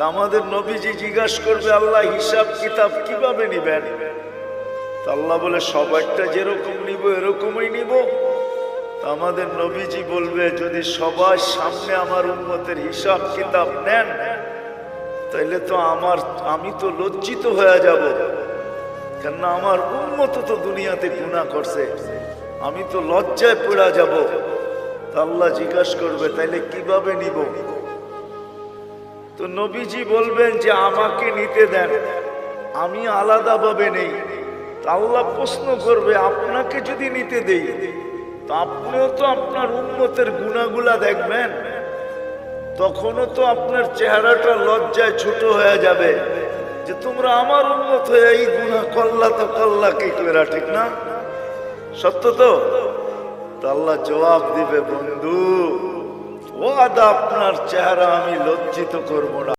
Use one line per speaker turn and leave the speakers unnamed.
তা আমাদের নবীজি জিজ্ঞাসা করবে, আল্লাহ হিসাব কিতাব কিভাবে নিবেন? তা আল্লাহ বলে, সবাইটা যেরকম নিব এরকমই নিব। তা আমাদের নবীজি বলবে, যদি সবার সামনে আমার উম্মতের হিসাব কিতাব নেন, তাইলে তো আমি তো লজ্জিত হয়ে যাব, কেননা আমার উম্মত তো দুনিয়াতে গুনাহ করছে, আমি তো লজ্জায় পড়া যাব। তা আল্লাহ জিজ্ঞাসা করবে, তাইলে কিভাবে নিব? তো নবীজি বলবেন যে আমাকে নিতে দেন, আমি আলাদাভাবে নেই। তা আল্লাহ প্রশ্ন করবে, আপনাকে যদি নিতে দেই, তো আপনিও তো আপনার উম্মতের গুনাহগুলা দেখবেন, তখনও তো আপনার চেহারাটা লজ্জায় ছোট হয়ে যাবে যে তোমরা আমার উম্মত হয়ে এই গুনাহ করলা, তো করলা কি করে, ঠিক না? সত্য তো? তা আল্লাহ জবাব দিবে, বন্ধু ওয়াদা আপনার চেহারা আমি লজ্জিত করব না।